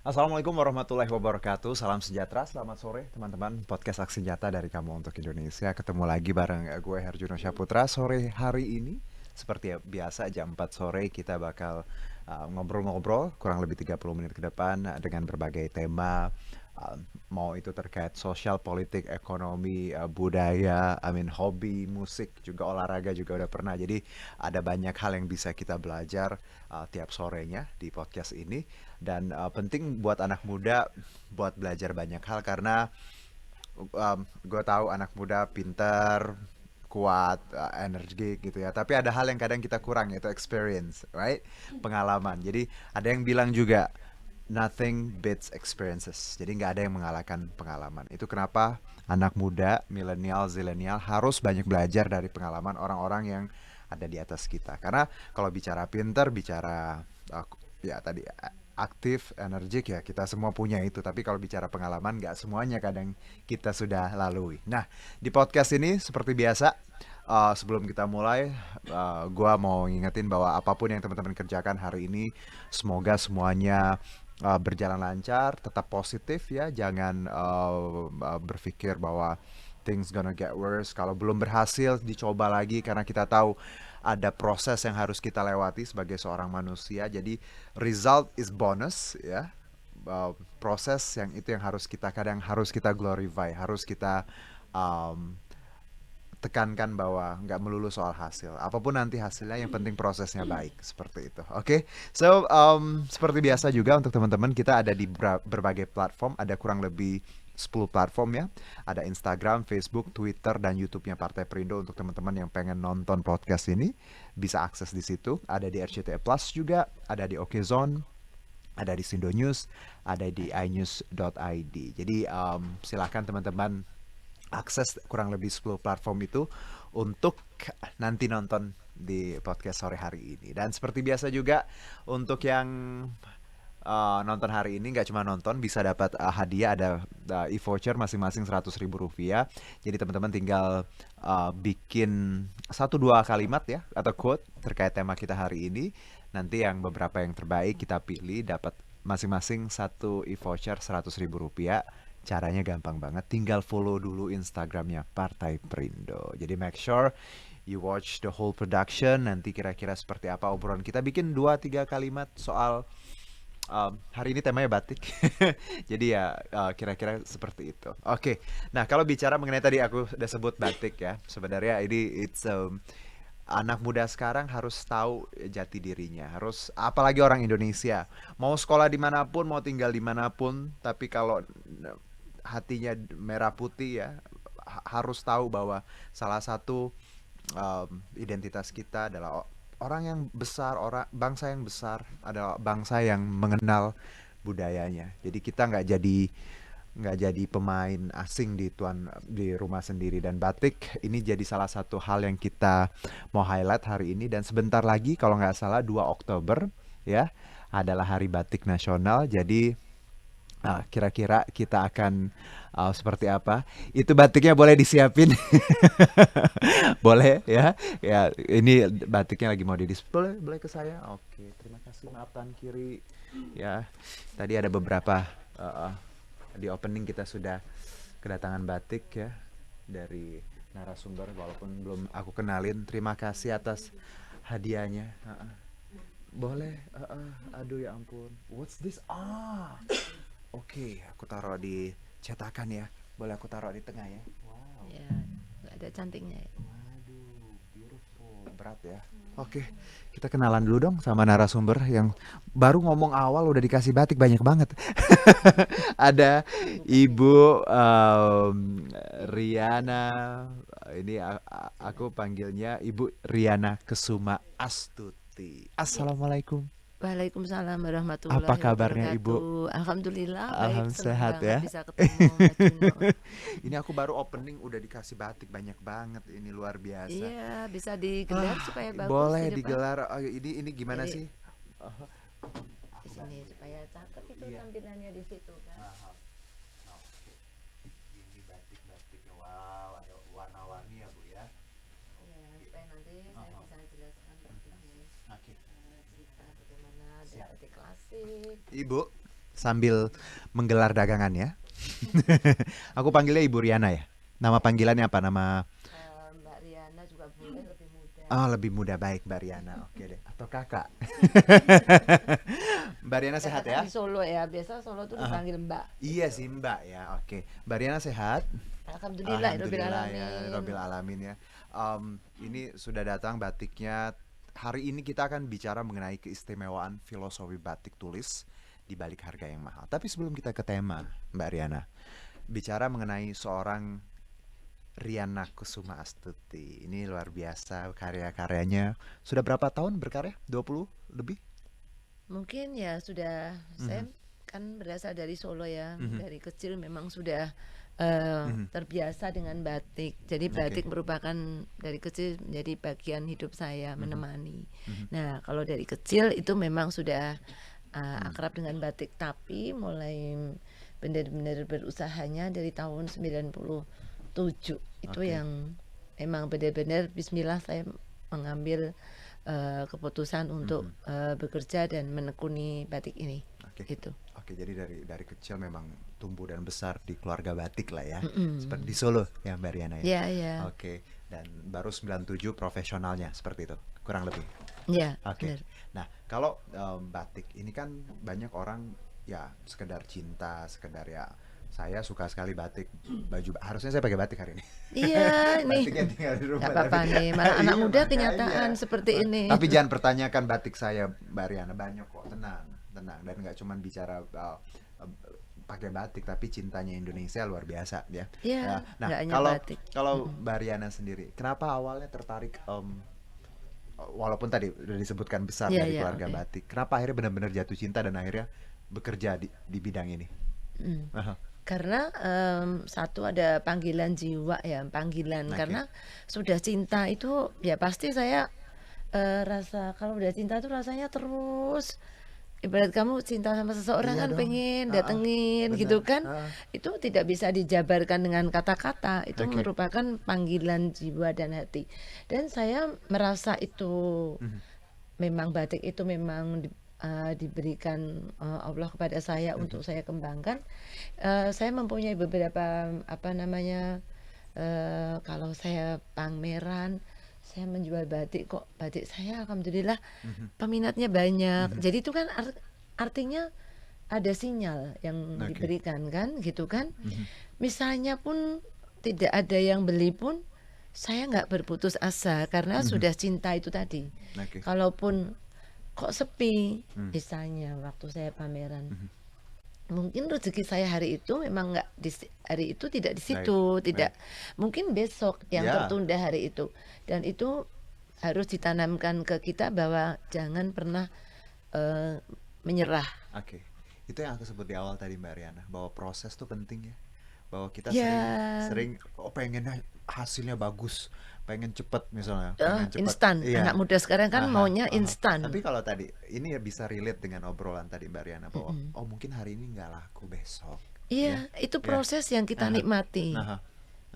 Assalamualaikum warahmatullahi wabarakatuh. Salam sejahtera, selamat sore teman-teman. Podcast Aksi Nyata dari Kamu untuk Indonesia. Ketemu lagi bareng gue Herjuno Syaputra. Sore hari ini seperti biasa jam 4 sore kita bakal ngobrol-ngobrol kurang lebih 30 menit ke depan dengan berbagai tema. uh, Mau itu terkait sosial, politik, ekonomi, budaya, hobi, musik, juga olahraga juga udah pernah. Jadi ada banyak hal yang bisa kita belajar tiap sorenya di podcast ini. Dan penting buat anak muda buat belajar banyak hal karena gue tahu anak muda pintar, kuat, energi gitu ya. Tapi ada hal yang kadang kita kurang yaitu experience, right? Pengalaman. Jadi ada yang bilang juga nothing beats experiences. Jadi nggak ada yang mengalahkan pengalaman. Itu kenapa anak muda, milenial, zilenial harus banyak belajar dari pengalaman orang-orang yang ada di atas kita. Karena kalau bicara pinter, bicara ya tadi aktif, energik ya kita semua punya itu. Tapi kalau bicara pengalaman nggak semuanya kadang kita sudah lalui. Nah di podcast ini seperti biasa sebelum kita mulai, gue mau ngingetin bahwa apapun yang teman-teman kerjakan hari ini, semoga semuanya berjalan lancar, tetap positif ya, jangan berpikir bahwa things gonna get worse. Kalau belum berhasil, dicoba lagi karena kita tahu ada proses yang harus kita lewati sebagai seorang manusia. Jadi result is bonus ya. Proses yang itu yang harus kita kadang harus kita glorify, harus kita um, tekankan bahwa nggak melulu soal hasil. Apapun nanti hasilnya, yang penting prosesnya baik seperti itu. Oke, so seperti biasa juga untuk teman-teman kita ada di berbagai platform, ada kurang lebih 10 platform ya. Ada Instagram, Facebook, Twitter, dan YouTube-nya Partai Perindo untuk teman-teman yang pengen nonton podcast ini bisa akses di situ. Ada di RCTI Plus juga, ada di Okezone, ada di Sindo News, ada di inews.id. Jadi silakan teman-teman akses kurang lebih 10 platform itu untuk nanti nonton di podcast sore hari ini. Dan seperti biasa juga untuk yang nonton hari ini nggak cuma nonton, bisa dapat hadiah, ada e-voucher masing-masing 100.000 rupiah. Jadi teman-teman tinggal bikin satu dua kalimat ya atau quote terkait tema kita hari ini. Nanti yang beberapa yang terbaik kita pilih dapat masing-masing satu e-voucher 100.000 rupiah. Caranya gampang banget, tinggal follow dulu Instagramnya Partai Perindo. Jadi make sure you watch the whole production. Nanti kira-kira seperti apa obrolan kita, bikin dua tiga kalimat soal hari ini temanya batik. Jadi ya kira-kira seperti itu. Oke. Nah, kalau bicara mengenai tadi aku udah sebut batik ya. Sebenarnya ini it's anak muda sekarang harus tahu jati dirinya. Harus apalagi orang Indonesia. Mau sekolah dimanapun, mau tinggal dimanapun, tapi kalau hatinya merah putih ya harus tahu bahwa salah satu identitas kita adalah orang yang besar, orang bangsa yang besar adalah bangsa yang mengenal budayanya. Jadi kita nggak jadi pemain asing di di rumah sendiri. Dan batik ini jadi salah satu hal yang kita mau highlight hari ini. Dan sebentar lagi kalau nggak salah 2 Oktober ya adalah Hari Batik Nasional. Jadi kira-kira kita akan seperti apa? Itu batiknya boleh disiapin. Boleh ya. Ya, ini batiknya lagi mau boleh boleh ke saya. Oke, terima kasih. Maaf tangan kiri. Ya, tadi ada beberapa uh, uh, di opening kita sudah kedatangan batik ya dari narasumber walaupun belum aku kenalin. Terima kasih atas hadiahnya. Boleh. Aduh ya ampun. What's this? Oke, aku taruh di cetakan ya. Boleh aku taruh di tengah ya. Wow. Ya, nggak ada cantiknya ya. Waduh, beautiful. Berat ya. Oke, kita kenalan dulu dong sama narasumber yang baru ngomong awal udah dikasih batik banyak banget. Ada Ibu pakai. Ibu Riana, ini aku panggilnya Ibu Riana Kesuma Astuti. Ya. Assalamualaikum. Waalaikumsalam Apa warahmatullahi kabarnya Ibu? wabarakatuh. Alhamdulillah baik, Alhamdulillah senang sehat banget ya. bisa ketemu Mas Juno. Ini aku baru opening udah dikasih batik banyak banget, ini luar biasa. Iya, bisa digelar supaya bagus di Boleh depan. digelar. Oh, ini gimana Jadi sih? Oh, di aku sini bantu. supaya cakep itu Iya. tampilannya di situ kan. Oke. Ini batik-batiknya. Wow, ada warna-warni ya, Bu ya. Ya, Oke. supaya nanti saya Aha. bisa jelaskan Mhm. tekniknya. Oke. Cerita bagaimana ada Siap. batik klasik. Ibu, sambil menggelar dagangannya. Aku panggilnya Ibu Riana ya. Nama panggilannya apa? Nama Mbak Riana juga boleh, lebih muda. Oh, lebih muda, baik Mbak Riana. Oke deh. Atau kakak. Mbak Riana Karena sehat kan ya? di Solo ya, biasa Solo tuh Aha. dipanggil Mbak Iya gitu. sih Mbak ya. Oke. Mbak Riana sehat? Alhamdulillah, Rabbil Alhamdulillah ya, Alamin. Robil Alamin ya. Ini sudah datang batiknya. Hari ini kita akan bicara mengenai keistimewaan filosofi batik tulis di balik harga yang mahal. Tapi sebelum kita ke tema, Mbak Riana, bicara mengenai seorang Riana Kusuma Astuti. Ini luar biasa karya-karyanya. Sudah berapa tahun berkarya? 20 lebih? Mungkin ya sudah, Mhm, saya kan berasal dari Solo ya, mhm, dari kecil memang sudah mhm. terbiasa dengan batik. Jadi Oke. batik merupakan dari kecil menjadi bagian hidup saya, Mhm, menemani. mhm, Nah, kalau dari kecil itu memang sudah mhm. akrab dengan batik, tapi mulai benar-benar berusahanya dari tahun 97. Itu Oke. yang memang benar-benar bismillah saya mengambil keputusan untuk Mhm. bekerja dan menekuni batik ini. Oke. Itu. Oke, jadi dari kecil memang tumbuh dan besar di keluarga batik lah ya. Seperti di Mm-mm. Solo ya Mbak Riana ya. Ya, ya, Oke, dan baru 97 profesionalnya seperti itu, kurang lebih. ya, Oke. benar. Nah, kalau batik ini kan banyak orang ya sekedar cinta, sekedar ya saya suka sekali batik, harusnya saya pakai batik hari ini. Iya, ini Batiknya tinggal di nggak rumah apa-apa tapi nih. Malah anak iya muda kenyataan makanya. seperti ini. Tapi jangan pertanyakan batik saya Mbak Riana, banyak kok, tenang, tenang, dan nggak cuman bicara uh, pakai batik tapi cintanya Indonesia luar biasa ya. Ya, Ya, nah, nggak hanya kalau batik. kalau Mm-mm. Mbak Riana sendiri, kenapa awalnya tertarik walaupun tadi udah disebutkan besar Ya, dari ya, keluarga oke. batik, kenapa akhirnya benar-benar jatuh cinta dan akhirnya bekerja di bidang ini? Mm. Aha, Karena satu ada panggilan jiwa ya, panggilan. oke. Karena sudah cinta itu ya pasti saya rasa kalau udah cinta tuh rasanya terus ibarat kamu cinta sama seseorang Iya kan dong. pengen Ah, ah, datengin benar. gitu kan, Ah, itu tidak bisa dijabarkan dengan kata-kata, itu oke. merupakan panggilan jiwa dan hati. Dan saya merasa itu Mhm, memang batik itu memang diberikan Allah kepada saya mhm, untuk saya kembangkan. Saya mempunyai beberapa apa namanya, kalau saya pameran, saya menjual batik kok batik saya alhamdulillah mhm, peminatnya banyak. mhm. Jadi itu kan artinya ada sinyal yang Oke. diberikan kan, gitu kan. Mhm, Misalnya pun tidak ada yang beli pun saya nggak berputus asa karena mhm. sudah cinta itu tadi. Oke. Kalaupun kok sepi, Mhm, misalnya waktu saya pameran, mhm. mungkin rezeki saya hari itu memang nggak hari itu tidak di Baik, situ, baik. tidak mungkin besok yang Ya, tertunda hari itu. Dan itu harus ditanamkan ke kita bahwa jangan pernah eh, menyerah. oke. Itu yang aku sebut di awal tadi Mbak Riana, bahwa proses tuh penting ya. Bahwa kita sering Ya, sering pengennya hasilnya bagus, pengen cepet misalnya, pengen cepet. instan. Anak Iya. muda sekarang kan Aha, maunya aha. instan. Tapi kalau tadi ini ya bisa relate dengan obrolan tadi Mbak Riana bahwa Mm-mm. oh mungkin hari ini nggak laku besok, ya, Iya, itu ya. proses yang kita Aha, nikmati. aha,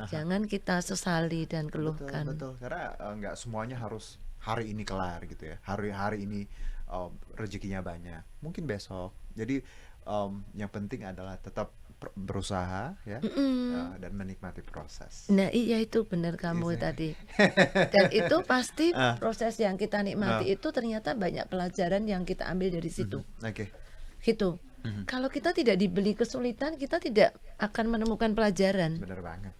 aha. Jangan kita sesali dan Betul, keluhkan. betul. Karena nggak semuanya harus hari ini kelar gitu ya. Hari ini rezekinya banyak. Mungkin besok. Jadi yang penting adalah tetap berusaha ya, Mm-mm. dan menikmati proses. Nah, iya itu benar Iya kamu sih. tadi. Dan itu pasti Ah, proses yang kita nikmati ah, itu ternyata banyak pelajaran yang kita ambil dari situ. mhm, oke. Gitu. Mhm, Kalau kita tidak dibeli kesulitan, kita tidak akan menemukan pelajaran. bener banget.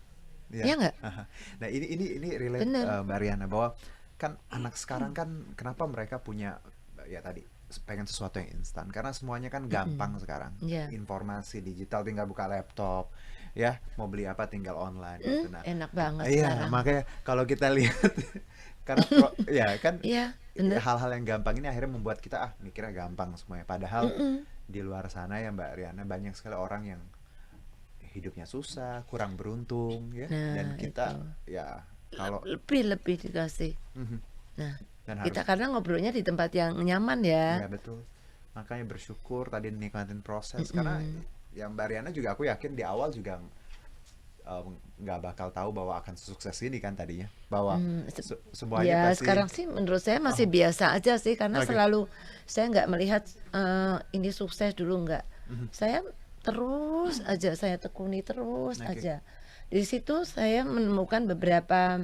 Ya Iya. nggak? Aha. Nah ini relate Bener. Mbak Riana bahwa kan anak sekarang kan kenapa mereka punya ya tadi pengen sesuatu yang instan karena semuanya kan gampang Mm-mm. sekarang, Ya. informasi digital tinggal buka laptop ya, mau beli apa tinggal online gitu. Nah Enak banget iya sekarang. makanya kalau kita lihat karena ya kan Iya, bener. hal-hal yang gampang ini akhirnya membuat kita mikirnya gampang semuanya, padahal Mm-mm. di luar sana ya Mbak Riana banyak sekali orang yang hidupnya susah, kurang beruntung ya, dan Nah, itu. kita ya kalau Lebih-lebih dikasih. mhm, Nah, dan kita harus kadang ngobrolnya di tempat yang nyaman ya ya. betul, makanya bersyukur tadi nikmatin proses karena Mm-mm. yang Mbak Riana juga aku yakin di awal juga nggak bakal tahu bahwa akan sukses ini kan tadinya, bahwa Hmm, semuanya ya pasti sekarang sih menurut saya oh masih biasa aja sih karena oke. selalu saya nggak melihat ini sukses dulu nggak. Saya terus aja saya tekuni terus Oke. aja. Di situ saya menemukan beberapa,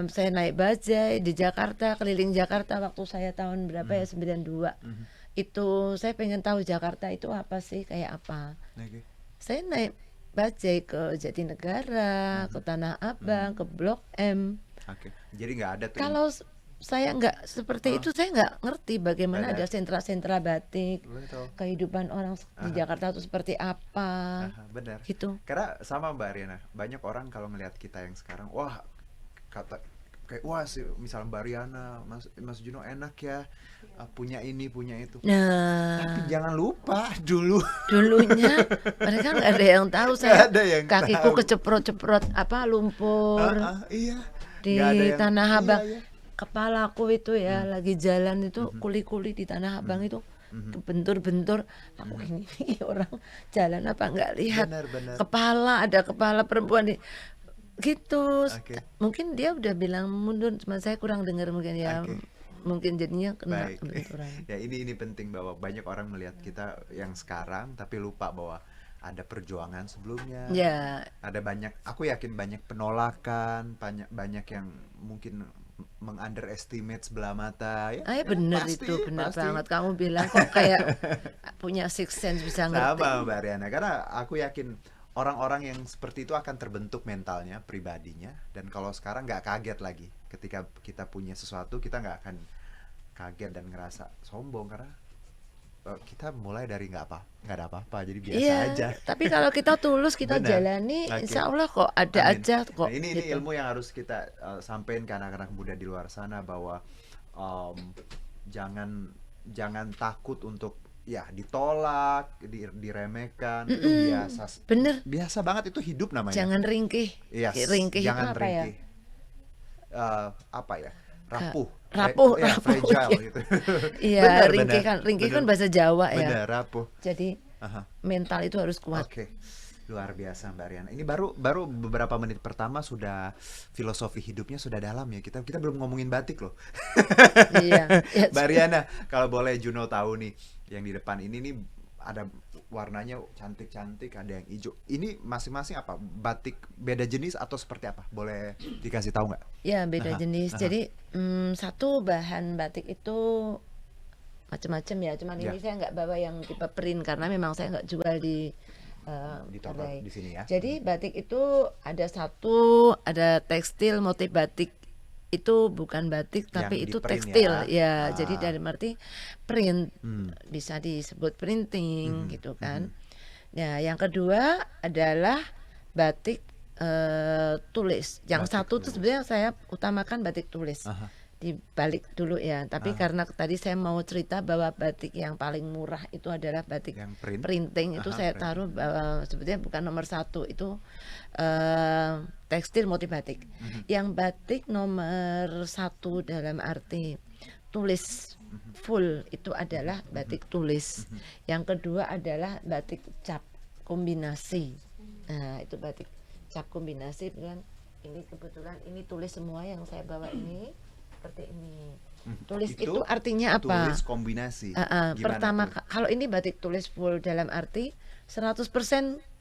saya naik bajai di Jakarta, keliling Jakarta waktu saya tahun berapa ya, 92. Mhm. Itu saya pengen tahu Jakarta itu apa sih, kayak apa. Oke. Saya naik bajai ke Jatinegara, ke Tanah Abang, ke Blok M. Oke. Jadi nggak ada tuh Kalau saya nggak seperti itu, saya nggak ngerti bagaimana Benar. ada sentra-sentra batik, Betul. kehidupan orang di Jakarta itu seperti apa, Benar. gitu. Karena sama Mbak Ariana, banyak orang kalau ngelihat kita yang sekarang, wah kata kayak wah sih misalnya Mbak Ariana, Mas Juno enak ya, punya ini punya itu. Tapi Nah, jangan lupa dulu dulunya mereka nggak ada yang tahu nggak saya ada yang kakiku tahu. keceprot-ceprot apa lumpur Iya, nggak ada di yang Tanah iya Abang. ya. Kepalaku itu ya lagi jalan itu kuli-kuli di Tanah Abang itu kebentur-bentur. Aku ini orang jalan apa nggak lihat Benar-benar. kepala, ada kepala perempuan nih gitu. Oke. Mungkin dia udah bilang mundur, cuma saya kurang dengar mungkin ya. Oke. Mungkin jadinya kena Baik. kebenturan. Ya ini penting bahwa banyak orang melihat kita yang sekarang tapi lupa bahwa ada perjuangan sebelumnya. Ya, Ada banyak, aku yakin banyak penolakan, banyak yang mungkin mengunderestimate sebelah mata ya. Ya, bener pasti, itu, bener pasti. banget. Kamu bilang kok kayak punya sixth sense, bisa ngerti. Sama Mbak Riana, karena aku yakin orang-orang yang seperti itu akan terbentuk mentalnya, pribadinya, dan kalau sekarang nggak kaget lagi ketika kita punya sesuatu, kita nggak akan kaget dan ngerasa sombong karena kita mulai dari nggak ada apa-apa, jadi biasa Iya, aja. tapi kalau kita tulus, kita Benar. jalani, Oke. insya Allah kok ada Amin. aja kok. Nah, ini Gitu. ilmu yang harus kita sampaikan ke anak-anak muda di luar sana bahwa em, jangan jangan takut untuk ya ditolak, diremehkan, itu biasa. Bener, Biasa banget, itu hidup namanya. jangan ringkih. Yes, Ringkih itu jangan apa ringkih. ya? Apa ya? Rapuh. Rapuh, Ya, rapuh. fragile Iya. gitu. Iya, Benar, ringkih benar, kan benar. bahasa Jawa ya. Benar, rapuh. Jadi Aha. mental itu harus kuat. Oke, luar biasa Mbak Riana. Ini baru beberapa menit pertama sudah filosofi hidupnya sudah dalam ya. Kita belum ngomongin batik loh. Iya. Ya, Mbak Riana, kalau boleh Juno tahu nih, yang di depan ini nih ada warnanya cantik-cantik, ada yang hijau. Ini masing-masing apa? Batik beda jenis atau seperti apa? Boleh dikasih tahu nggak? ya beda Aha, jenis. aha. Jadi satu bahan batik itu macam-macam ya. Cuman Ya. ini saya nggak bawa yang tipe print karena memang saya nggak jual di Di toko kedai. di sini ya. Jadi batik itu ada tekstil motif batik itu bukan batik tapi Yang di itu print tekstil ya. ya. Jadi dari arti print Hmm. bisa disebut printing gitu kan. Nah, yang kedua adalah batik tulis. Yang Batik satu tuh tulis. sebenarnya saya utamakan batik tulis. Aha. Dibalik dulu ya. Tapi karena tadi saya mau cerita bahwa batik yang paling murah itu adalah batik Yang print. printing, itu Aha, saya printing. taruh sebetulnya bukan nomor satu, itu tekstil motif batik. Yang batik nomor satu dalam arti tulis full itu adalah batik tulis. Yang kedua adalah batik cap kombinasi. Nah, itu batik cap kombinasi dengan ini, kebetulan ini tulis semua yang saya bawa ini seperti ini. Tulis itu artinya apa? Tulis kombinasi. Gimana Pertama, tuh? kalau ini batik tulis full dalam arti 100%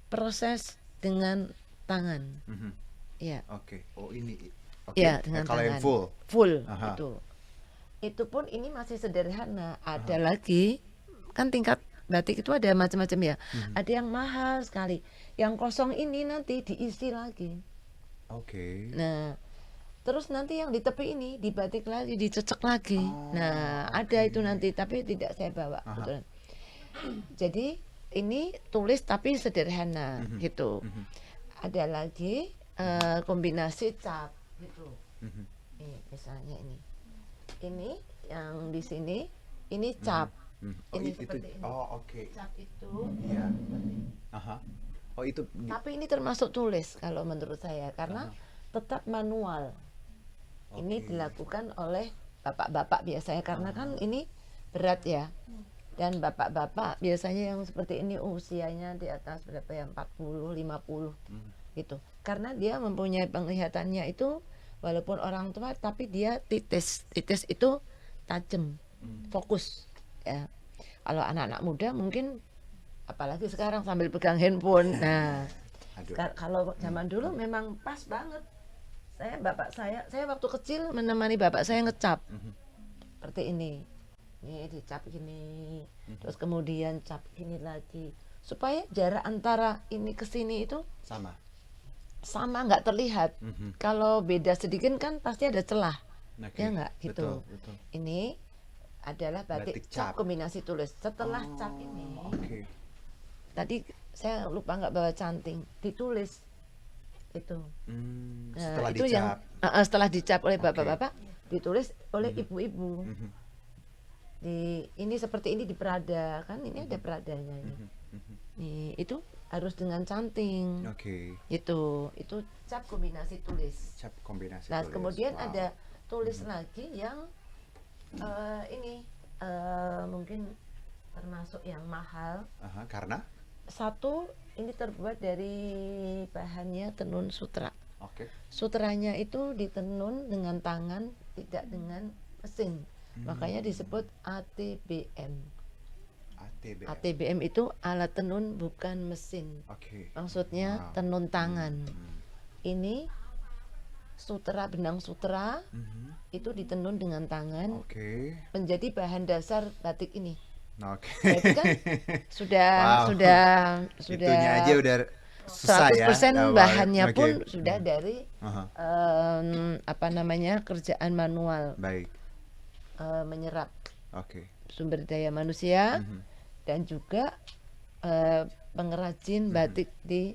proses dengan tangan. Mhm. Ya, Oke. Oh ini. Oke. ya dengan Kalau yang tangan. full. Full Aha. itu. Itu pun ini masih sederhana. Ada lagi kan tingkat batik itu ada macam-macam ya. Ada yang mahal sekali. Yang kosong ini nanti diisi lagi. Oke. Nah, terus nanti yang di tepi ini dibatik lagi, dicecek lagi. Nah, ada itu nanti, tapi tidak saya bawa. Kebetulan. Jadi ini tulis tapi sederhana gitu. Ada lagi kombinasi cap gitu. Ini misalnya ini yang di sini ini cap. Oh Ini itu. seperti ini. Oh oke. Cap itu. Iya. Aha. Oh itu. Tapi ini termasuk tulis kalau menurut saya karena tetap manual. Ini Oke. dilakukan oleh bapak-bapak biasanya karena kan ini berat ya. Dan bapak-bapak biasanya yang seperti ini usianya di atas berapa ya, 40, 50 gitu. Karena dia mempunyai penglihatannya itu walaupun orang tua tapi dia titis. Titis itu tajam, fokus ya. Kalau anak-anak muda mungkin apalagi sekarang sambil pegang handphone. Nah, Aduh. kalau zaman dulu memang pas banget. Saya waktu kecil menemani bapak saya ngecat seperti ini. Nih dicap gini, terus kemudian cap gini lagi, supaya jarak antara ini ke sini itu Sama. nggak terlihat. Kalau beda sedikit kan pasti ada celah, Oke. ya nggak gitu. Betul. Ini adalah batik Batik cap cap. kombinasi tulis. Setelah cap ini, Oke. tadi saya lupa nggak bawa canting, ditulis itu. Nah, Setelah itu yang dicap. setelah dicap oleh Oke. bapak-bapak, ditulis oleh ibu-ibu. Mhm. Ini seperti ini di Prada kan, ini ada Pradanya ini. Nih itu harus dengan canting. Oke. Itu cap kombinasi tulis. Cap kombinasi Nah, tulis. kemudian Wow. ada tulis lagi yang ini mungkin termasuk yang mahal. Aha, karena? Satu, ini terbuat dari bahannya tenun sutra. Oke. Sutranya itu ditenun dengan tangan, tidak dengan mesin. Makanya disebut ATBM. ATBM. ATBM itu alat tenun bukan mesin. Oke. Maksudnya Wow. tenun tangan. Ini sutra, benang sutra itu ditenun dengan tangan, Oke. menjadi bahan dasar batik ini. Oke. Berarti kan sudah Wow. sudah Itunya aja udah susah ya. 100% Awal. bahannya Oke. pun sudah dari Aha. apa namanya, kerjaan manual, Baik. menyerap Oke. sumber daya manusia dan juga pengrajin batik di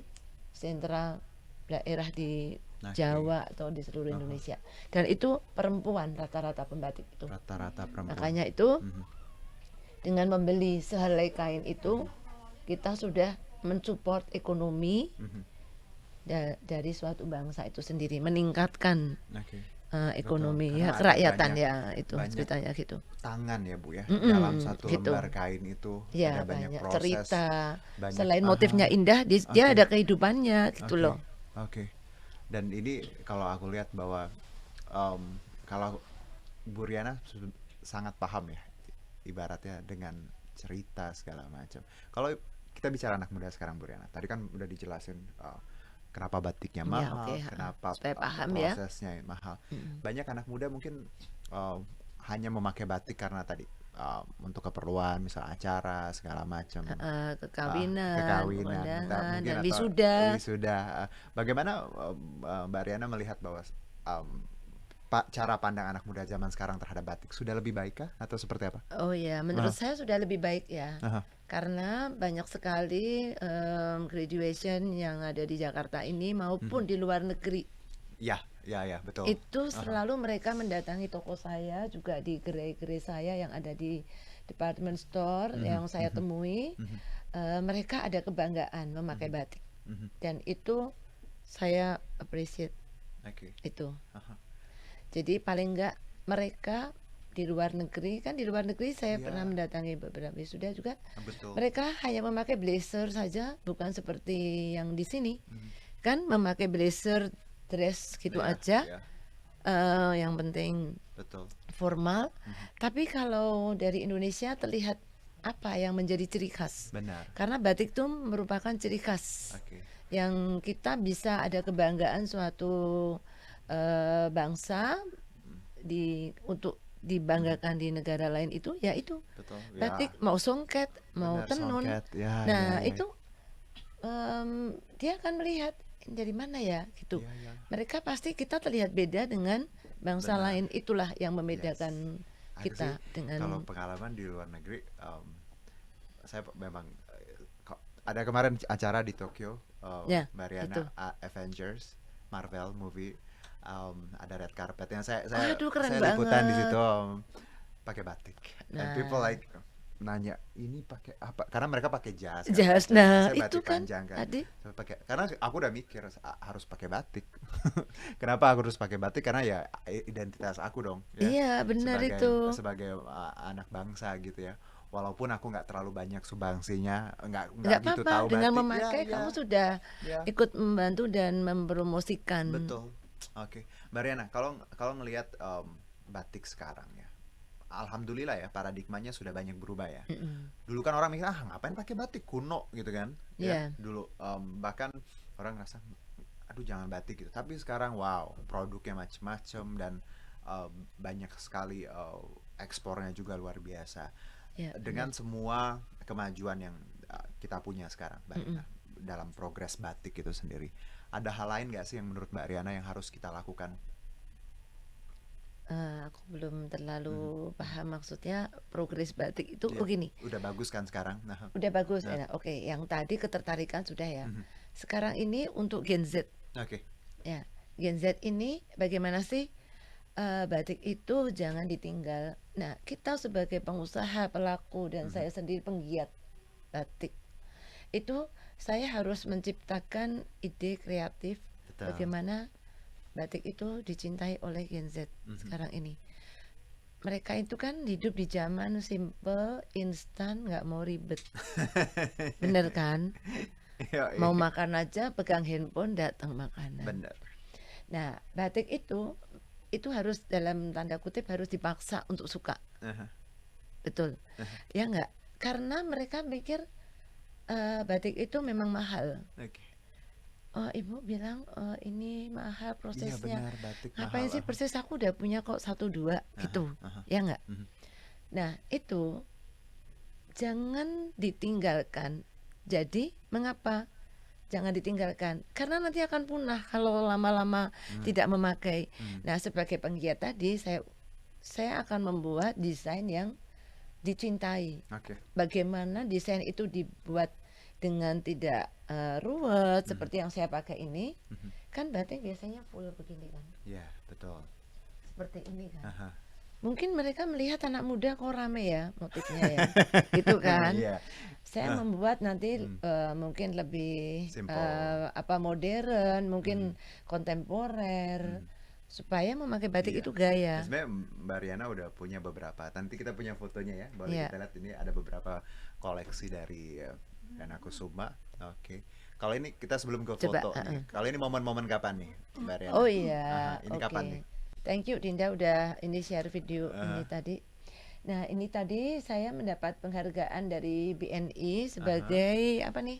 sentra daerah di Oke. Jawa atau di seluruh Indonesia. Dan itu perempuan, rata-rata pembatik itu. Rata-rata perempuan. Makanya itu dengan membeli sehelai kain itu kita sudah mensupport ekonomi dari suatu bangsa itu sendiri, meningkatkan Oke. ekonomi Betul, ya, karena ada kerakyatan banyak- ya, itu banyak ceritanya gitu. Tangan ya Bu ya. Mm-mm, Dalam satu gitu. lembar kain itu Ya, ada banyak banyak proses. cerita. banyak- Selain aha. motifnya indah, dia Oke. ada kehidupannya gitu Oke. loh. Oke. Dan ini kalau aku lihat bahwa kalau Bu Riana sangat paham ya, ibaratnya dengan cerita segala macam. Kalau kita bicara anak muda sekarang Bu Riana, tadi kan udah dijelasin kenapa batiknya Ya, mahal, oke, kenapa supaya paham ya. prosesnya mahal. Banyak anak muda mungkin hanya memakai batik karena tadi untuk keperluan, misal acara segala macam. Kekawinan, mungkin kondangan, dan atau wisuda. Bagaimana Mbak Riana melihat bahwa cara pandang anak muda zaman sekarang terhadap batik sudah lebih baik kah atau seperti apa? Oh ya, menurut saya sudah lebih baik ya. Aha. Karena banyak sekali graduation yang ada di Jakarta ini maupun di luar negeri. Ya, betul. Itu selalu mereka mendatangi toko saya, juga di gerai-gerai saya yang ada di department store yang saya temui. Mereka ada kebanggaan memakai batik. Dan itu saya appreciate Oke. itu. Aha. Jadi paling enggak mereka di luar negeri, kan di luar negeri saya Iya. pernah mendatangi beberapa wisuda juga. Betul. Mereka hanya memakai blazer saja, bukan seperti yang di sini. Kan memakai blazer, dress gitu Iya, aja. iya, Yang penting betul. formal. Tapi kalau dari Indonesia terlihat apa yang menjadi ciri khas. Benar. Karena batik itu merupakan ciri khas Oke. yang kita bisa ada kebanggaan suatu bangsa untuk dibanggakan di negara lain itu, ya itu Betul. batik, mau songket, mau Benar, tenun. songket. Ya, Nah ya. itu dia akan melihat dari mana ya gitu. Ya. Mereka pasti kita terlihat beda dengan bangsa Benar. lain, itulah yang membedakan Aku kita sih, dengan kalau pengalaman di luar negeri, saya memang ada kemarin acara di Tokyo, Ya, Mbak Riana, itu. Avengers, Marvel movie, ada red carpet yang saya Aduh, keren saya liputan di banget. situ, pakai batik. And Nah. people like nanya ini pakai apa? Karena mereka pakai jas. kan, Jas. batik. Nah, Saya itu batik kan panjang kan. tadi. Saya pakai, karena aku udah mikir harus pakai batik. Kenapa aku harus pakai batik? Karena ya identitas aku dong. Ya. Iya, benar itu. Sebagai anak bangsa gitu ya. Walaupun aku nggak terlalu banyak sumbangsinya, nggak Nggak gitu apa-apa, tahu dengan batik. memakai Ya, kamu sudah ya. ikut membantu dan mempromosikan. Betul. Oke, Mbak Riana, kalau ngelihat batik sekarang ya, alhamdulillah ya paradigmanya sudah banyak berubah ya. Mm-mm. Dulu kan orang mikir ngapain pakai batik kuno gitu kan ya Iya, dulu, bahkan orang ngerasa aduh jangan batik gitu. Tapi sekarang wow produknya macem-macem dan banyak sekali, ekspornya juga luar biasa iya benar. dengan semua kemajuan yang kita punya sekarang Mbak Mm-mm. Riana dalam progres batik itu sendiri. Ada hal lain nggak sih yang menurut Mbak Riana yang harus kita lakukan? Aku belum Mhm, terlalu mhm. paham maksudnya progres batik itu. Iya, Oh gini, udah bagus kan sekarang. Nah, udah bagus nah, ya. Oke, yang tadi ketertarikan sudah ya. mhm. Sekarang ini untuk Gen Z Oke. ya. Gen Z ini bagaimana sih batik itu jangan ditinggal. Nah, kita sebagai pengusaha, pelaku dan Mhm. saya sendiri penggiat batik itu saya harus menciptakan ide kreatif Betul. bagaimana batik itu dicintai oleh Gen Z Mhm. sekarang ini. Mereka itu kan hidup di zaman simple, instan, nggak mau ribet. Bener kan? Mau Yoi. makan aja pegang handphone datang makanan. Bener. Nah, batik itu harus dalam tanda kutip harus dipaksa untuk suka. Aha, Betul. aha. Ya nggak? Karena mereka mikir batik itu memang mahal. Oke. Oh, ibu bilang ini mahal Iya prosesnya. benar, batik mahal. Ngapain sih Aha. persis aku udah punya kok satu dua Aha, gitu. aha. Ya nggak? Mhm. Nah, itu jangan ditinggalkan. Jadi, mengapa jangan ditinggalkan? Karena nanti akan punah kalau lama-lama Mhm. tidak memakai. Mhm. Nah, sebagai penggiat tadi, saya akan membuat desain yang dicintai. Oke. Bagaimana desain itu dibuat dengan tidak ruwet Mhm. seperti yang saya pakai ini. Mhm. Kan batik biasanya full begini kan. Iya, betul. Seperti ini kan. Aha. Mungkin mereka melihat anak muda kok rame ya motifnya ya. Gitu kan. Iya. Saya Ah, membuat nanti mhm. mungkin lebih Simple. modern, Mhm. mungkin kontemporer Mhm. supaya memakai batik Iya. itu Dan gaya. sebenarnya Mbak Riana udah punya beberapa. Nanti kita punya fotonya ya. Boleh Ya, kita lihat ini ada beberapa koleksi dari Riana Kusuma. Oke. Kalau ini kita sebelum ke coba. foto nih. Kalau ini momen-momen kapan nih, Mbak Riana? Oh Aha, iya, ini kapan nih? oke. Thank you Dinda udah ini share video ini Aha, tadi. Nah, ini tadi saya mendapat penghargaan dari BNI aha. sebagai apa nih?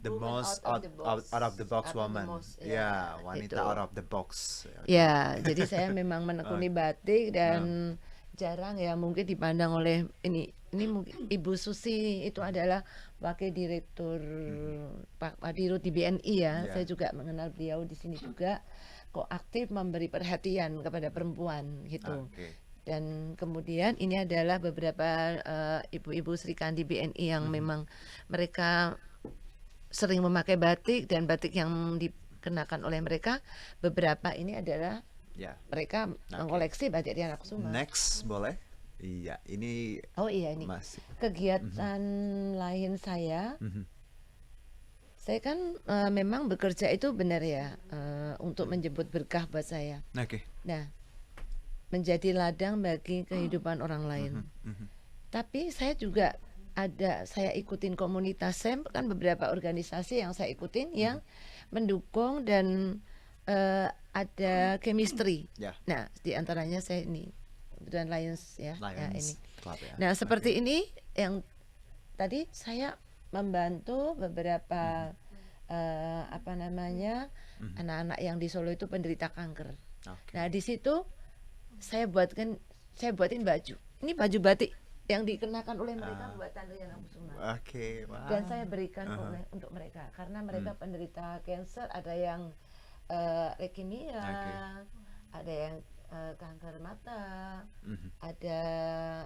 The Woman most out of the box. out of the box Out of the woman. most Ya, ya, wanita out itu. of the box. Oke. Ya, jadi saya memang menekuni Oke. batik Nah, dan jarang ya mungkin dipandang oleh ini mungkin Ibu Susi itu adalah wakil direktur mhm. Pak Wadirut di BNI ya. Saya Ya, juga mengenal beliau di sini juga kok aktif memberi perhatian kepada perempuan gitu. oke. Dan kemudian ini adalah beberapa ibu-ibu Sri Kandi BNI yang Mhm. memang mereka sering memakai batik dan batik yang dikenakan oleh mereka beberapa ini adalah Ya, mereka oke. mengkoleksi batik Dian Kusuma. Next boleh? Iya, ini Oh iya ini masih. Mhm. kegiatan lain Mhm. saya kan memang bekerja itu benar ya untuk Mhm. menjemput berkah buat saya. Oke. Nah, menjadi ladang bagi kehidupan orang lain. Mhm. Mhm. Tapi saya juga saya ikutin komunitas saya kan beberapa organisasi yang saya ikutin yang Mhm. mendukung dan ada chemistry. Ya, Nah, di antaranya saya ini kebetulan Lions ya, ya ini. Lions Club ya. Nah, Oke. seperti ini yang tadi saya membantu Mhm. beberapa apa namanya Mhm. anak-anak yang di Solo itu penderita kanker. Nah, Oke. di situ saya buatin baju. Ini baju batik yang dikenakan oleh mereka Ah, buatan Riana Kusuma. oke. Dan Wah. saya berikan Aha. untuk mereka karena Hmm. mereka penderita cancer, ada yang leukemia, Oke. ada yang kanker mata, Mhm. ada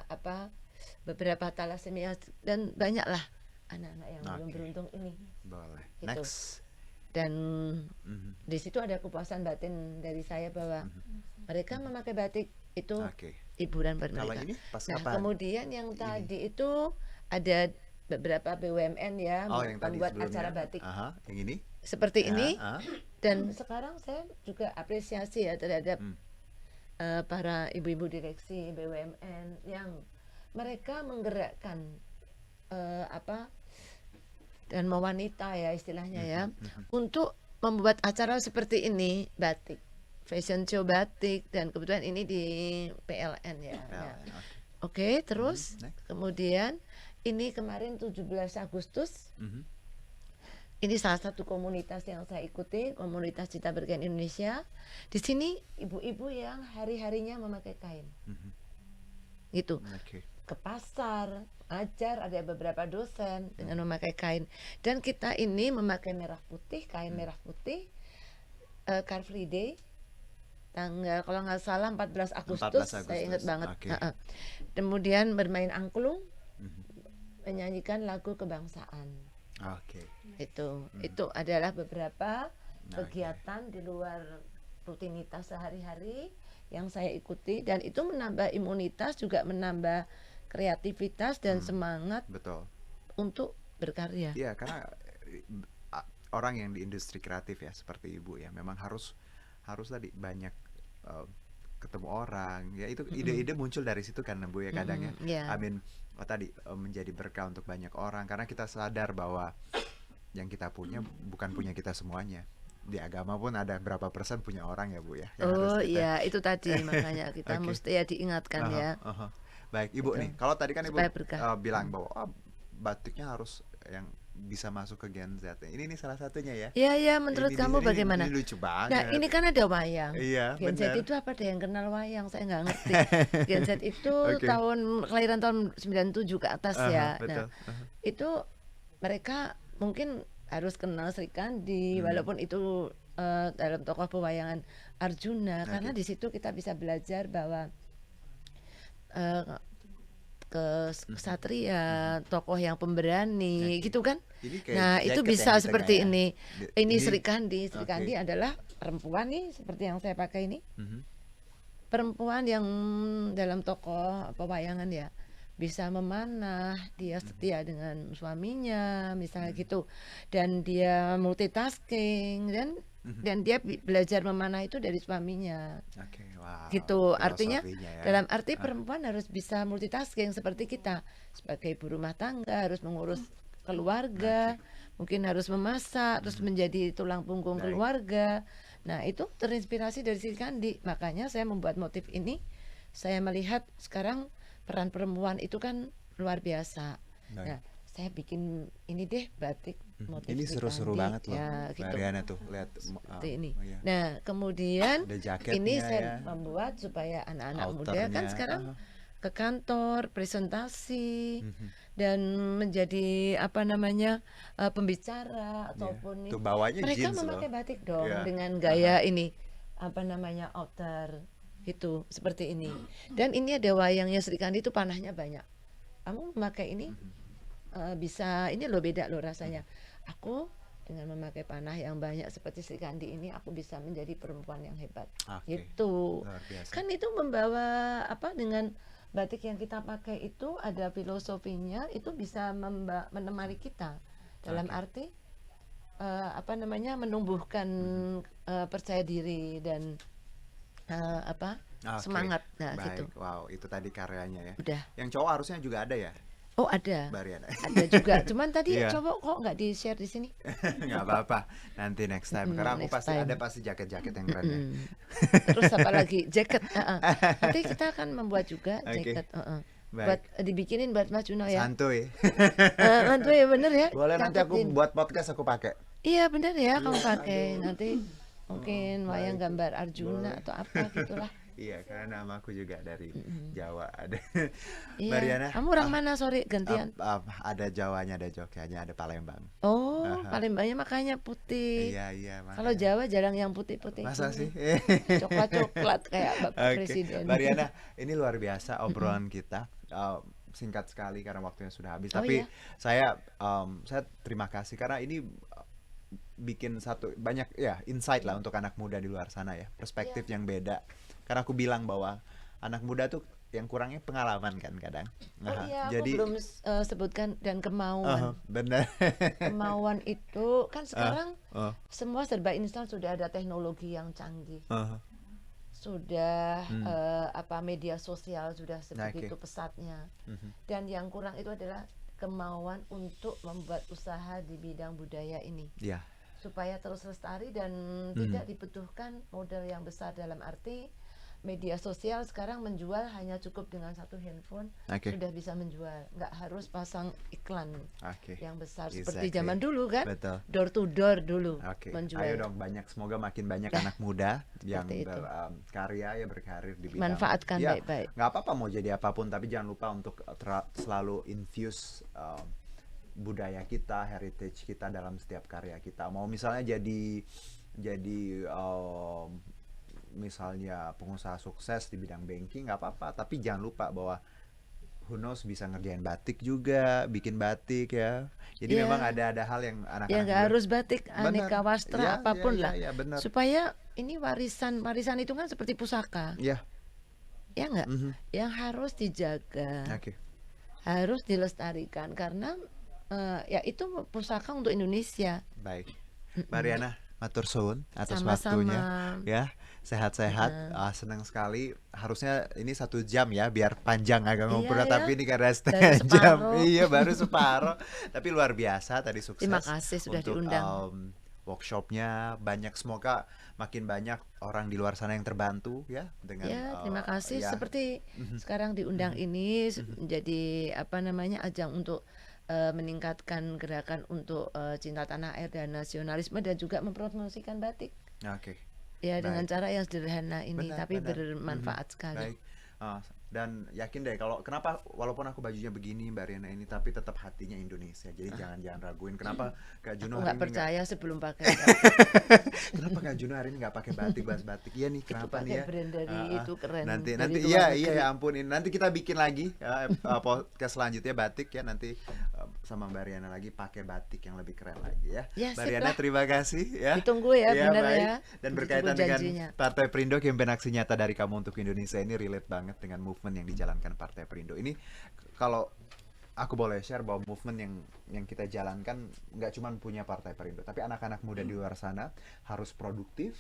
apa beberapa talasemia dan banyak lah anak-anak yang belum Oke. beruntung ini Boleh. gitu. Next. Dan Mhm. di situ ada kepuasan batin dari saya bahwa Mhm. mereka Mhm. memakai batik itu Oke. hiburan buat Kalau mereka. ini pas Nah, kapan? kemudian yang Ini. tadi itu ada beberapa BUMN ya Oh, yang tadi membuat acara sebelumnya. batik Aha, yang ini. seperti Ya, ini ah. dan sekarang saya juga apresiasi ya terhadap Hmm. para ibu-ibu direksi BUMN yang mereka menggerakkan apa dan mewanita ya istilahnya ya Mhm. Mhm. untuk membuat acara seperti ini batik fashion show batik dan kebetulan ini di PLN ya. Nah, PLN. Oke. Oke, terus Next. kemudian ini kemarin 17 Agustus, Mhm. ini salah satu komunitas yang saya ikuti, komunitas Cita Berkain Indonesia. Di sini ibu-ibu yang hari-harinya memakai kain, Mhm. gitu. Oke. Ke pasar, ajar, ada beberapa dosen dengan memakai kain. Dan kita ini memakai merah putih, kain merah putih, Car Free Day, tanggal kalau nggak salah 14 Agustus, 14 saya ingat Agustus. banget. Oke. Kemudian bermain angklung, Mhm. menyanyikan lagu kebangsaan. Oke. Itu adalah beberapa Nah, kegiatan di luar rutinitas sehari-hari yang saya ikuti, dan itu menambah imunitas, juga menambah kreativitas dan semangat Betul. untuk berkarya. Iya, karena orang yang di industri kreatif ya seperti ibu ya, memang harus tadi banyak ketemu orang ya, itu ide-ide muncul dari situ kan Bu ya kadang ya. Iya. Tadi menjadi berkah untuk banyak orang karena kita sadar bahwa yang kita punya bukan punya kita semuanya. Di agama pun ada berapa persen punya orang ya Bu ya, yang harus Oh kita. iya, itu tadi makanya kita Oke. mesti ya diingatkan Aha, ya. aha. Baik Ibu Gitu. nih, kalau tadi kan Ibu Supaya berkah. bilang bahwa batiknya harus yang bisa masuk ke Gen Z. Ini salah satunya ya. Iya, iya, menurut kamu bagaimana? Ini lucu banget. Nah, ini kan ada wayang. Iya, Gen Z benar. itu apa, ada yang kenal wayang? Saya nggak ngerti. Gen Z itu Oke. kelahiran tahun 97 ke atas ya. Betul. Nah, itu mereka mungkin harus kenal Sri Kandi, walaupun itu dalam tokoh pewayangan Arjuna, karena di situ kita bisa belajar bahwa kesatria, tokoh yang pemberani, gitu kan. Ini kayak Nah, itu jaket yang bisa di seperti tengah ya. ini. Ini Ini- Sri Kandi. Sri Oke. Kandi adalah perempuan nih, seperti yang saya pakai ini. Mhm. Perempuan yang dalam tokoh pewayangan ya, bisa memanah, dia setia dengan suaminya, misalnya gitu. Dan dia multitasking, dan dia belajar memanah itu dari suaminya. Oke, wow. Gitu, artinya Filosofinya ya. dalam arti perempuan harus bisa multitasking seperti kita, sebagai ibu rumah tangga harus mengurus keluarga, mungkin harus memasak, terus menjadi tulang punggung Baik. keluarga. Nah, itu terinspirasi dari Sri Kandi, makanya saya membuat motif ini. Saya melihat sekarang peran perempuan itu kan luar biasa. Baik. Nah, saya bikin ini deh, batik motif Ini Sri seru-seru Kandi, banget loh. ya gitu. Mariana tuh lihat Seperti ini. iya. Nah, kemudian Ada jaketnya ini saya ya. membuat supaya anak-anak muda kan Outernya, sekarang aha. ke kantor, presentasi, dan menjadi apa namanya, pembicara ataupun Tuh bawahnya mereka jeans memakai loh. batik dong Iya. dengan gaya ini apa namanya, outer gitu, seperti ini. Dan ini ada wayangnya Sri Kandi itu panahnya banyak. Kamu memakai ini bisa, ini loh beda loh rasanya. Aku dengan memakai panah yang banyak seperti Sri Kandi ini, aku bisa menjadi perempuan yang hebat. Oke. Gitu. Luar biasa. Kan itu membawa apa, dengan batik yang kita pakai itu ada filosofinya, itu bisa menemani kita dalam arti apa namanya, menumbuhkan percaya diri dan apa, Oke. semangat. Nah, Baik. gitu. Wow, itu tadi karyanya ya. Udah. Yang cowok harusnya juga ada ya, Oh, ada. Mbak Riana? Ada juga. Cuman tadi Iya. coba kok nggak di-share di sini? Nggak apa-apa, nanti next time. Karena aku Next time. pasti jaket-jaket yang keren ya. Terus apa lagi? Jaket. Nanti kita akan membuat juga Oke. jaket. Baik. Buat dibikinin buat Mas Juno ya. Santuy. Nanti ya bener ya. Boleh nanti aku Catetin. buat podcast aku pakai. Iya bener ya, kamu pakai nanti mungkin wayang gambar Arjuna atau apa gitulah. Iya, karena nama aku juga dari Jawa ada. Iya. Mbak Riana, Kamu orang mana, sorry, gantian? ada Jawanya, ada Jogjanya, ada Palembang. Oh, Palembangnya makanya putih. Iya, Kalau makanya. Jawa jarang yang putih-putih. Masa sih? Coklat-coklat kayak Bapak Oke. Presiden. Mbak Riana, ini luar biasa obrolan kita. Singkat sekali karena waktunya sudah habis. Oh, Tapi iya. saya terima kasih karena ini bikin banyak ya insight lah untuk anak muda di luar sana ya, perspektif yang beda. Karena aku bilang bahwa anak muda tuh yang kurangnya pengalaman kan kadang. Oh iya, jadi aku belum sebutkan, dan kemauan. benar. Kemauan itu kan sekarang Oh. semua serba instan, sudah ada teknologi yang canggih. Sudah apa, media sosial sudah sebegitu pesatnya. Dan yang kurang itu adalah kemauan untuk membuat usaha di bidang budaya ini. Iya. Supaya terus lestari dan tidak dibutuhkan modal yang besar, dalam arti media sosial sekarang menjual hanya cukup dengan satu handphone Oke. sudah bisa menjual, nggak harus pasang iklan Oke. yang besar seperti Exactly. zaman dulu kan, Betul. door to door dulu Oke, menjual. ayo dong semoga makin banyak anak muda yang Seperti itu. berkarya ya berkarir di bidang. Manfaatkan Ya, baik-baik. nggak apa-apa mau jadi apapun, tapi jangan lupa untuk selalu infuse budaya kita, heritage kita dalam setiap karya kita. Mau misalnya jadi misalnya pengusaha sukses di bidang banking nggak apa-apa, tapi jangan lupa bahwa who knows bisa ngerjain batik juga, bikin batik ya. Jadi Iya. memang ada hal yang Ya anak-anak nggak muda- harus batik, Benar. aneka wastra Iya, apapun iya, lah. iya, benar. Supaya ini warisan itu kan seperti pusaka, Iya. ya nggak? Mhm. Yang harus dijaga, Oke. harus dilestarikan karena ya itu pusaka untuk Indonesia. Baik. Mbak Riana, matur suwun atas Sama-sama. waktunya ya. Sehat-sehat. Senang sekali. Harusnya ini 1 jam ya biar panjang agak ngobrol, Iya, ya. tapi ini karena Baru setengah jam. separuh. Iya, baru separuh. Tapi luar biasa tadi, sukses. Terima kasih sudah untuk diundang. workshopnya banyak, semoga makin banyak orang di luar sana yang terbantu ya dengan Ya, terima kasih. ya. Seperti sekarang diundang ini menjadi apa namanya ajang untuk meningkatkan gerakan untuk cinta tanah air dan nasionalisme dan juga mempromosikan batik. Oke. Ya, dengan Baik. cara yang sederhana ini Benar, tapi benar. bermanfaat sekali. Baik. Dan yakin deh kalau kenapa walaupun aku bajunya begini Mbak Riana ini, tapi tetap hatinya Indonesia. Jadi jangan raguin. Kenapa Kak Juno Aku hari nggak ini percaya sebelum pakai kenapa Kak Juno hari ini nggak pakai batik, bahas batik? Iya nih, kenapa nih pakai ya? brand dari itu keren. Nanti dari luar iya negeri. ya ampun, ini nanti kita bikin lagi podcast selanjutnya batik ya, nanti sama Mbak Riana lagi pakai batik yang lebih keren lagi ya. Ya, Mbak sip Riana lah. terima kasih ya. Ditunggu ya, benar baik. ya. Dan Ditunggu berkaitan dengan janjinya. Partai Perindo, campaign aksi nyata dari kamu untuk Indonesia ini relate banget dengan movement yang dijalankan Partai Perindo. Ini kalau aku boleh share bahwa movement yang kita jalankan nggak cuma punya Partai Perindo, tapi anak-anak muda di luar sana harus produktif,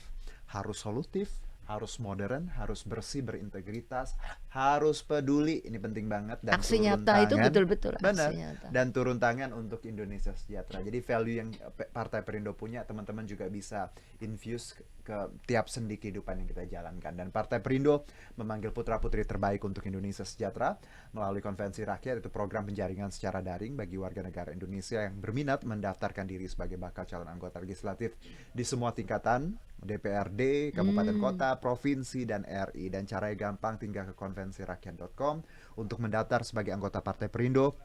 harus solutif, harus modern, harus bersih, berintegritas, harus peduli. Ini penting banget. Dan Aksi turun nyata itu tangan. betul-betul Benar. aksi nyata. Dan turun tangan untuk Indonesia sejahtera. Jadi value yang Partai Perindo punya, teman-teman juga bisa infuse ke tiap sendi kehidupan yang kita jalankan. Dan Partai Perindo memanggil putra-putri terbaik untuk Indonesia sejahtera melalui konvensi rakyat, itu program penjaringan secara daring bagi warga negara Indonesia yang berminat mendaftarkan diri sebagai bakal calon anggota legislatif di semua tingkatan, DPRD, kabupaten kota, provinsi, dan RI. Dan caranya gampang, tinggal ke konvensirakyat.com untuk mendaftar sebagai anggota Partai Perindo.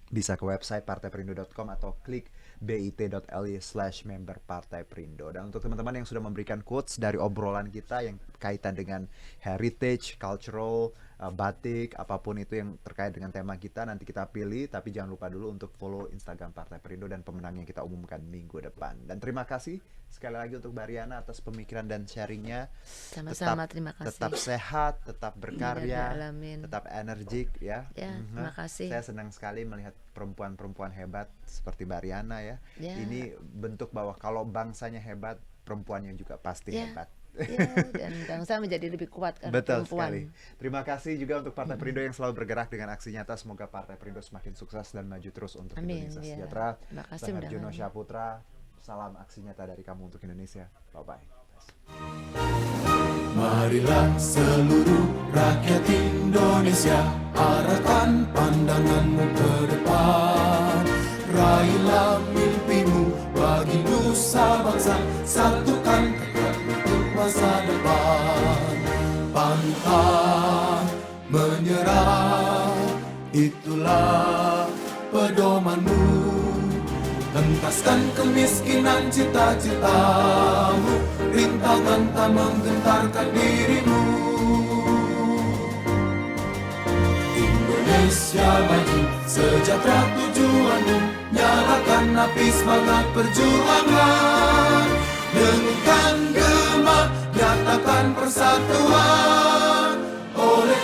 Bisa ke website partaiperindo.com atau klik bit.ly/member Partai Perindo. Dan untuk teman-teman yang sudah memberikan quotes dari obrolan kita yang kaitan dengan heritage, cultural, batik, apapun itu yang terkait dengan tema kita, nanti kita pilih. Tapi jangan lupa dulu untuk follow Instagram Partai Perindo dan pemenangnya kita umumkan minggu depan. Dan terima kasih sekali lagi untuk Mbak Riana atas pemikiran dan sharingnya. Sama-sama, terima kasih. Tetap sehat, tetap berkarya, Alamin. tetap energik ya. Ya, terima kasih. Saya senang sekali melihat perempuan-perempuan hebat seperti Mbak Riana ya. Ya. Ini bentuk bahwa kalau bangsanya hebat, perempuannya juga pasti Ya. hebat. Ya, dan bangsa menjadi lebih kuat karena Betul perempuan. sekali. Terima kasih juga untuk Partai Perindo yang selalu bergerak dengan aksi nyata. Semoga Partai Perindo semakin sukses dan maju terus untuk Amin, Indonesia ya. sejahtera. Terima kasih Bang Harjono undangannya. Syaputra, salam aksi nyata dari kamu untuk Indonesia. Bye-bye. Marilah seluruh rakyat Indonesia, arahkan pandanganmu ke depan. Raihlah mimpimu bagi nusa bangsa, satukan tekad untuk masa depan. Pantang menyerah, itulah pedomanmu. Hentaskan kemiskinan cita-citamu, rintangan tak menggentarkan dirimu. Indonesia maju, sejahtera tujuanmu, nyalakan api semangat perjuangan. Dengungkan gema, nyatakan persatuan oleh